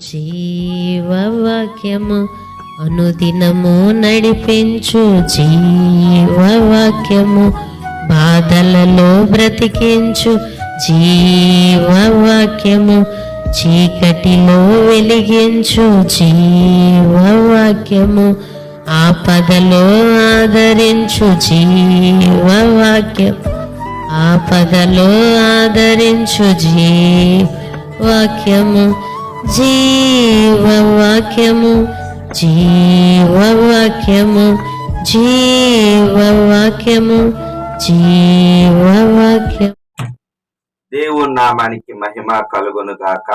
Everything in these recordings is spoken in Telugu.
జీవవాక్యము అనుదినము నడిపించు జీవవాక్యము, బాధలలో బ్రతికించు జీవవాక్యము, చీకటిలో వెలిగించు జీవవాక్యము, ఆపదలో ఆదరించు జీవవాక్యం, ఆపదలో ఆదరించు జీవవాక్యము, జీవవాక్యము, జీవవాక్యము, జీవవాక్యము, జీవవాక్యం. దేవుని నామానికి మహిమ కలుగును గాక.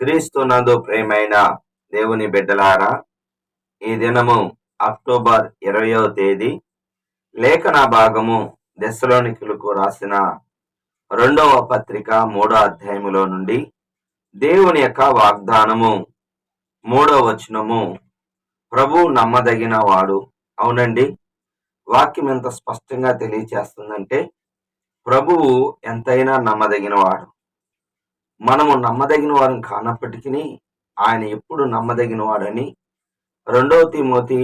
క్రీస్తునందు ప్రేమైన దేవుని బిడ్డలారా, ఈ దినము అక్టోబర్ 20వ తేదీ లేఖన భాగము దెస్సలోనికీయులకు రాసిన 2వ పత్రిక 3వ అధ్యాయములో నుండి దేవుని యొక్క వాగ్దానము 3వ వచనము, ప్రభు నమ్మదగిన వాడు. అవునండి, వాక్యం ఎంత స్పష్టంగా తెలియచేస్తుందంటే ప్రభువు ఎంతైనా నమ్మదగిన వాడు. మనము నమ్మదగిన వారిని కానప్పటికీ ఆయన ఎప్పుడు నమ్మదగిన వాడని 2 తిమోతి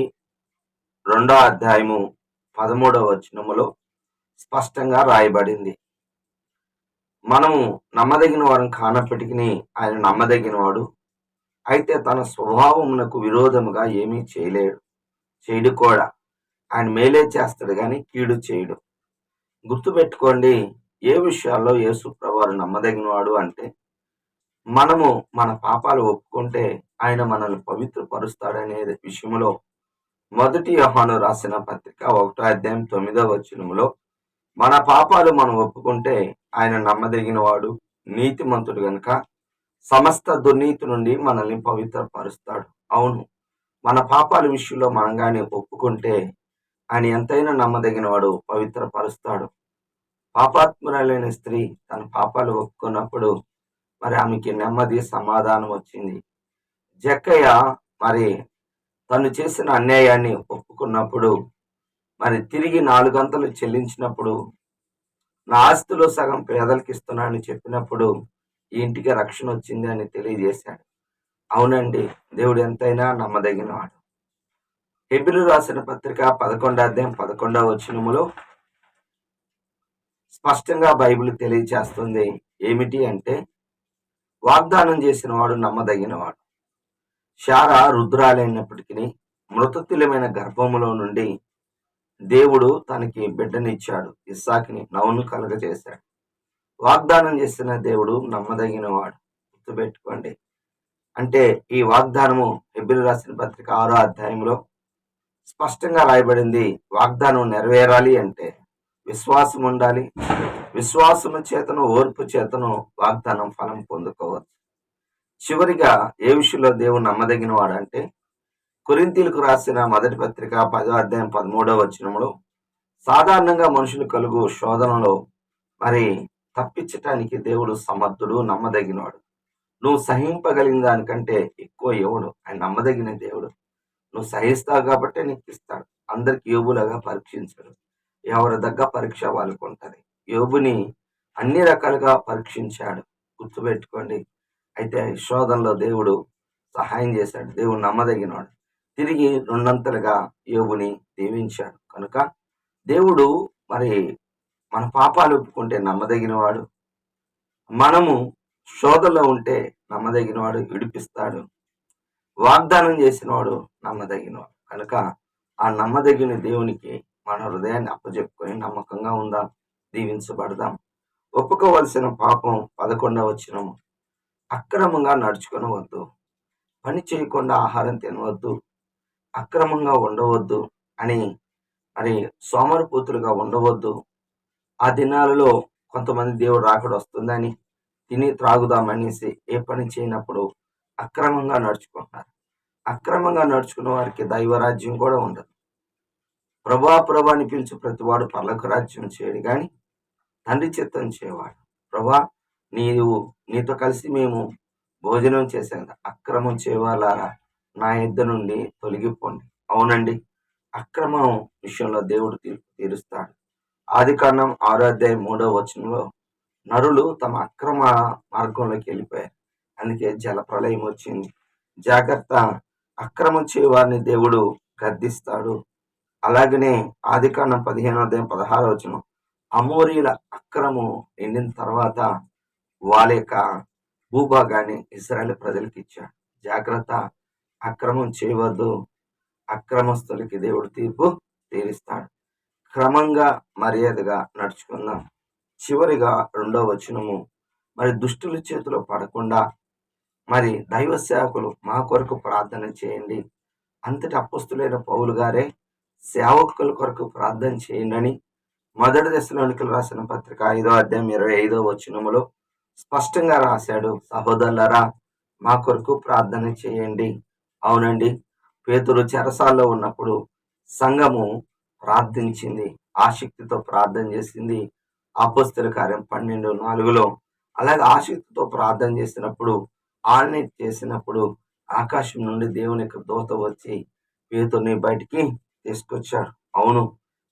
2వ అధ్యాయము 13వ వచనములో స్పష్టంగా రాయబడింది. మనము నమ్మదగిన వారిని కానప్పటికీ ఆయన నమ్మదగిన వాడు. అయితే తన స్వభావమునకు విరోధముగా ఏమీ చేయడు కూడా. ఆయన మేలే చేస్తాడు కానీ కీడు చేయడు. గుర్తుపెట్టుకోండి, ఏ విషయాల్లో యేసు ప్రభువు నమ్మదగిన వాడు అంటే, మనము మన పాపాలు ఒప్పుకుంటే ఆయన మనల్ని పవిత్రపరుస్తాడనే విషయంలో 1 యోహాను రాసిన పత్రిక 1వ అధ్యాయం 9వ వచనములో, మన పాపాలు మనం ఒప్పుకుంటే ఆయన నమ్మదగిన వాడు, నీతిమంతుడు గనుక సమస్త దుర్నీతి నుండి మనల్ని పవిత్రపరుస్తాడు. అవును, మన పాపాల విషయంలో మనం కానీ ఒప్పుకుంటే ఆయన ఎంతైనా నమ్మదగిన వాడు, పవిత్రపరుస్తాడు. పాపాత్మురాలైన స్త్రీ తన పాపాలు ఒప్పుకున్నప్పుడు మరి ఆమెకి నెమ్మది సమాధానం వచ్చింది. జక్కయ్య మరి తను చేసిన అన్యాయాన్ని ఒప్పుకున్నప్పుడు, మరి తిరిగి 4 గంటలు చెల్లించినప్పుడు, నా ఆస్తిలో సగం పేదలకు ఇస్తున్నానని చెప్పినప్పుడు ఈ ఇంటికి రక్షణ వచ్చింది అని తెలియజేశాడు. అవునండి, దేవుడు ఎంతైనా నమ్మదగినవాడు. హెబ్రీయులకు రాసిన పత్రిక 11వ అధ్యాయం 11వ వచనములో స్పష్టంగా బైబిల్ తెలియచేస్తుంది. ఏమిటి అంటే, వాగ్దానం చేసిన వాడు నమ్మదగినవాడు. శారా రుద్రాలైనప్పటికీ మృతతుల్యమైన గర్భములో నుండి దేవుడు తనకి బిడ్డనిచ్చాడు, ఇస్సాకుని నవ్వును కలుగజేశాడు. వాగ్దానం చేసిన దేవుడు నమ్మదగినవాడు. గుర్తుపెట్టుకోండి. అంటే ఈ వాగ్దానము హెబ్రీయులకు రాసిన పత్రిక 6వ అధ్యాయంలో స్పష్టంగా రాయబడింది. వాగ్దానం నెరవేరాలి అంటే విశ్వాసం ఉండాలి. విశ్వాసము చేతను ఓర్పు చేతను వాగ్దానం ఫలం పొందుకోవచ్చు. చివరిగా ఏ విషయంలో దేవుడు నమ్మదగిన వాడు అంటే, కొరింథీయులకు రాసిన 1వ పత్రిక 10వ అధ్యాయం 13వ వచనములో, సాధారణంగా మనుషులు కలుగు శోధనలో మరి తప్పించటానికి దేవుడు సమర్థుడు, నమ్మదగినవాడు. నువ్వు సహింపగలిగిన దానికంటే ఎక్కువ ఇవ్వడు. ఆయన నమ్మదగిన దేవుడు. నువ్వు సహిస్తావు కాబట్టి నీకు ఇస్తాడు. అందరికి యోబులాగా పరీక్షించడు. ఎవరి దగ్గర పరీక్ష వాళ్ళకు ఉంటుంది. యోబుని అన్ని రకాలుగా పరీక్షించాడు. గుర్తుపెట్టుకోండి. అయితే శోధనలో దేవుడు సహాయం చేశాడు. దేవుడు నమ్మదగినవాడు. తిరిగి 2 యోబుని దీవించాడు. కనుక దేవుడు మరి మన పాపాలు ఒప్పుకుంటే నమ్మదగినవాడు. మనము శోధనలో ఉంటే నమ్మదగినవాడు, విడిపిస్తాడు. వాగ్దానం చేసినవాడు నమ్మదగినవాడు. కనుక ఆ నమ్మదగిన దేవునికి మన హృదయాన్ని అప్పచెప్పుకొని నమ్మకంగా ఉందాం, దీవించబడదాం. ఒప్పుకోవలసిన పాపం 11వ వచనము, అక్రమంగా నడుచుకొనవద్దు, పని చేయకుండా ఆహారం తినవద్దు, అక్రమంగా ఉండవద్దు అని, మరి సోమరిపోతులుగా ఉండవద్దు. ఆ దినాలలో కొంతమంది దేవుడు రాకడ వస్తుందని తిని త్రాగుదామనేసి ఏ పని చేయనప్పుడు అక్రమంగా నడుచుకుంటున్నారు. అక్రమంగా నడుచుకున్న వారికి దైవరాజ్యం కూడా ఉండదు. ప్రభా అని పిలిచి ప్రతివాడు పర్లోక రాజ్యం చేయడు కానీ తండ్రి చిత్తం చేయవాడు. ప్రభా, నీతో కలిసి మేము భోజనం చేసాం, అక్రమం చేయవాలారా నా యుద్ధ నుండి తొలగిపోండి. అవునండి, అక్రమం విషయంలో దేవుడు తీరుస్తాడు. ఆదికాండం 6వ అధ్యాయం 3వ వచనంలో, నరులు తమ అక్రమ మార్గంలోకి వెళ్ళిపోయారు. అందుకే జల ప్రళయం వచ్చింది. జాగ్రత్త, అక్రమం చేయవారిని దేవుడు గద్దిస్తాడు. అలాగనే ఆదికాండం 15 అధ్యాయం 16 అమోరీల అక్రమం నిండిన తర్వాత వాళ్ళ యొక్క భూభాగాన్ని ఇశ్రాయేలు ప్రజలకు ఇచ్చాడు. జాగ్రత్త, అక్రమం చేయవద్దు. అక్రమస్తులకి దేవుడు తీర్పు తీరుస్తాడు. క్రమంగా మర్యాదగా నడుచుకుందాం. చివరిగా 2వ వచనము, మరి దుష్టుల చేతిలో పడకుండా మరి దైవ సేవకులు మా కొరకు ప్రార్థన చేయండి. అంతటి అపొస్తలుడైన పౌలు గారే సేవకుల కొరకు ప్రార్థన చేయండి అని 1 దశలోనికలు రాసిన పత్రిక 5 అధ్యాయం 25 స్పష్టంగా రాశాడు. సహోదరులారా, మా కొరకు ప్రార్థన చేయండి. అవునండి, పేతురు చెరసాల్లో ఉన్నప్పుడు సంఘము ప్రార్థించింది, ఆసక్తితో ప్రార్థన చేసింది. అపొస్తలుల కార్యం 12:4 అలాగే ఆసక్తితో ప్రార్థన చేసినప్పుడు, ఆల్నెట్ చేసినప్పుడు ఆకాశం నుండి దేవుని యొక్క దూత వచ్చి పేతురుని బయటికి తీసుకొచ్చాడు. అవును,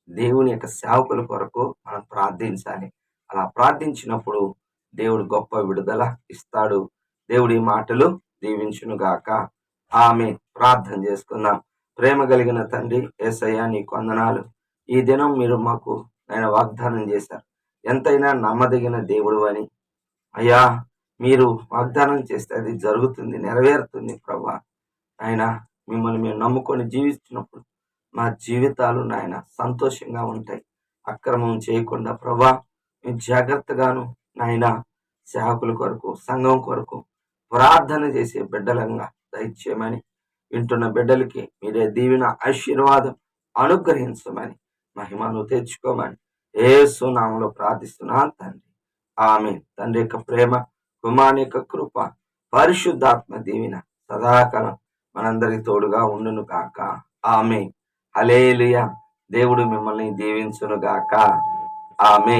దేవుని యొక్క సేవకుల కొరకు మనం ప్రార్థించాలి. అలా ప్రార్థించినప్పుడు దేవుడు గొప్ప విడుదల ఇస్తాడు. దేవుడి మాటలు దీవించును గాక. ఆమె ప్రార్థన చేసుకుందాం. ప్రేమ కలిగిన తండ్రి యేసయ్యా, నీకు వందనాలు. ఈ దినం మీరు మాకు ఆయన వాగ్దానం చేశారు, ఎంతైనా నమ్మదగిన దేవుడు అని. అయ్యా, మీరు వాగ్దానం చేస్తే అది జరుగుతుంది, నెరవేరుతుంది ప్రభా. ఆయన మిమ్మల్ని మేము నమ్ముకొని జీవిస్తున్నప్పుడు మా జీవితాలు నాయన సంతోషంగా ఉంటాయి. అక్రమం చేయకుండా ప్రభా మేము జాగ్రత్తగాను నాయన సేవకుల కొరకు, సంఘం కొరకు ప్రార్థన చేసే బిడ్డలంగా దయచేయమని, వింటున్న బిడ్డలకి మీరే దీవెన ఆశీర్వాదం అనుగ్రహించమని, మహిమను తెచ్చుకోమని యేసు నామములో ప్రార్థిస్తున్నాను తండ్రి. ఆమె తండ్రి యొక్క ప్రేమ, కుమారుని యొక్క కృప, పరిశుద్ధాత్మ దీవెన సదాకాలం మనందరికి తోడుగా ఉండును గాక. ఆమె హల్లెలూయా. దేవుడు మిమ్మల్ని దీవించును గాక. ఆమె.